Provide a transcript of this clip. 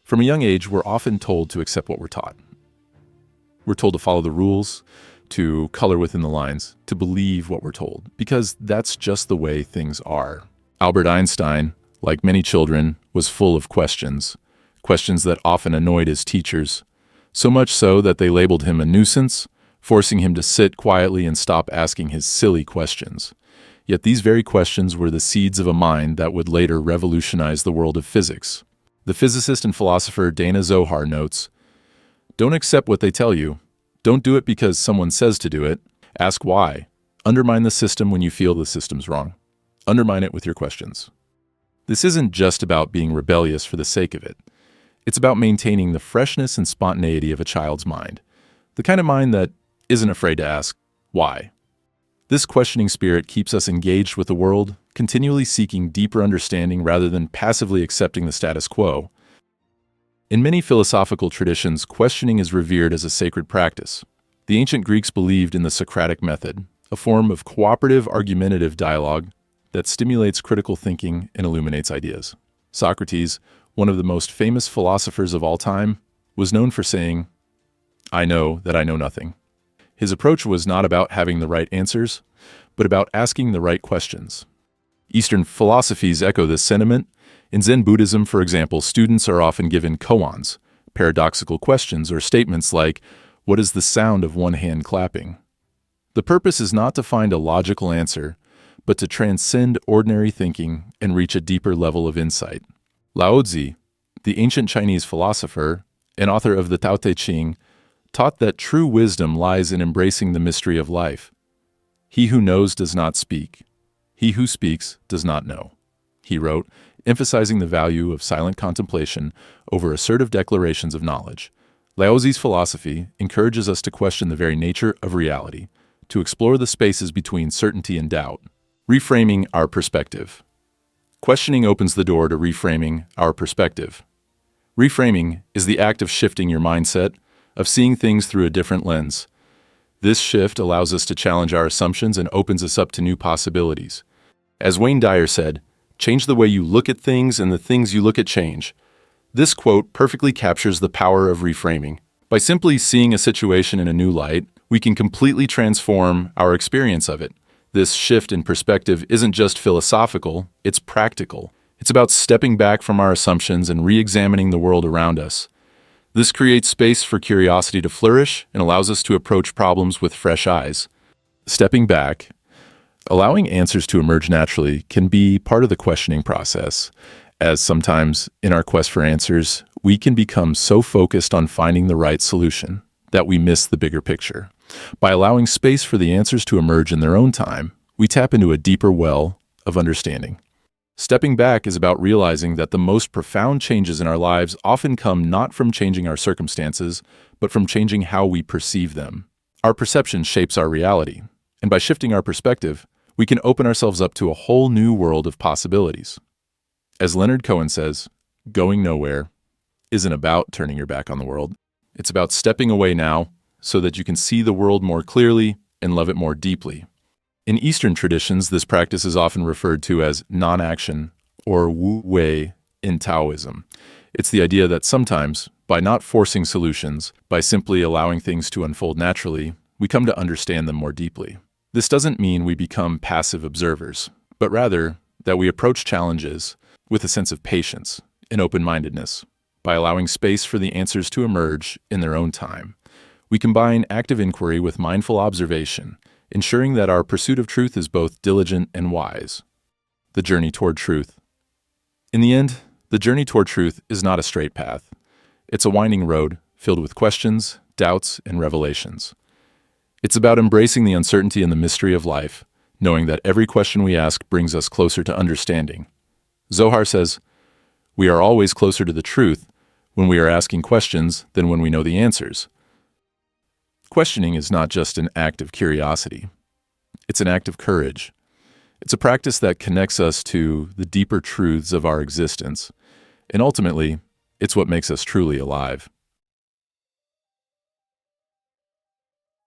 From a young age, we're often told to accept what we're taught. We're told to follow the rules, to color within the lines, to believe what we're told, because that's just the way things are. Albert Einstein, like many children, was full of questions that often annoyed his teachers, so much so that they labeled him a nuisance, forcing him to sit quietly and stop asking his silly questions. Yet these very questions were the seeds of a mind that would later revolutionize the world of physics. The physicist and philosopher Danah Zohar notes, "Don't accept what they tell you. Don't do it because someone says to do it. Ask why. Undermine the system when you feel the system's wrong. Undermine it with your questions." This isn't just about being rebellious for the sake of it. It's about maintaining the freshness and spontaneity of a child's mind, the kind of mind that isn't afraid to ask, why? This questioning spirit keeps us engaged with the world, continually seeking deeper understanding rather than passively accepting the status quo. In many philosophical traditions, questioning is revered as a sacred practice. The ancient Greeks believed in the Socratic method, a form of cooperative argumentative dialogue that stimulates critical thinking and illuminates ideas. Socrates, one of the most famous philosophers of all time, was known for saying, "I know that I know nothing." His approach was not about having the right answers, but about asking the right questions. Eastern philosophies echo this sentiment. In Zen Buddhism, for example, students are often given koans, paradoxical questions or statements like, "What is the sound of one hand clapping?" The purpose is not to find a logical answer, but to transcend ordinary thinking and reach a deeper level of insight. Laozi, the ancient Chinese philosopher and author of the Tao Te Ching, taught that true wisdom lies in embracing the mystery of life. "He who knows does not speak. He who speaks does not know," he wrote, emphasizing the value of silent contemplation over assertive declarations of knowledge. Laozi's philosophy encourages us to question the very nature of reality, to explore the spaces between certainty and doubt. Reframing our perspective. Questioning opens the door to reframing our perspective. Reframing is the act of shifting your mindset, of seeing things through a different lens. This shift allows us to challenge our assumptions and opens us up to new possibilities. As Wayne Dyer said, "Change the way you look at things and the things you look at change." This quote perfectly captures the power of reframing. By simply seeing a situation in a new light, we can completely transform our experience of it. This shift in perspective isn't just philosophical, it's practical. It's about stepping back from our assumptions and re-examining the world around us. This creates space for curiosity to flourish and allows us to approach problems with fresh eyes. Stepping back, allowing answers to emerge naturally, can be part of the questioning process, as sometimes in our quest for answers, we can become so focused on finding the right solution that we miss the bigger picture. By allowing space for the answers to emerge in their own time, we tap into a deeper well of understanding. Stepping back is about realizing that the most profound changes in our lives often come not from changing our circumstances, but from changing how we perceive them. Our perception shapes our reality, and by shifting our perspective, we can open ourselves up to a whole new world of possibilities. As Leonard Cohen says, going nowhere isn't about turning your back on the world. It's about stepping away now so that you can see the world more clearly and love it more deeply. In Eastern traditions, this practice is often referred to as non-action or wu wei in Taoism. It's the idea that sometimes, by not forcing solutions, by simply allowing things to unfold naturally, we come to understand them more deeply. This doesn't mean we become passive observers, but rather that we approach challenges with a sense of patience and open-mindedness. By allowing space for the answers to emerge in their own time, we combine active inquiry with mindful observation, ensuring that our pursuit of truth is both diligent and wise. The journey toward truth. In the end, the journey toward truth is not a straight path. It's a winding road filled with questions, doubts, and revelations. It's about embracing the uncertainty and the mystery of life, knowing that every question we ask brings us closer to understanding. Zohar says, "We are always closer to the truth when we are asking questions than when we know the answers." Questioning is not just an act of curiosity. It's an act of courage. It's a practice that connects us to the deeper truths of our existence, and ultimately, it's what makes us truly alive.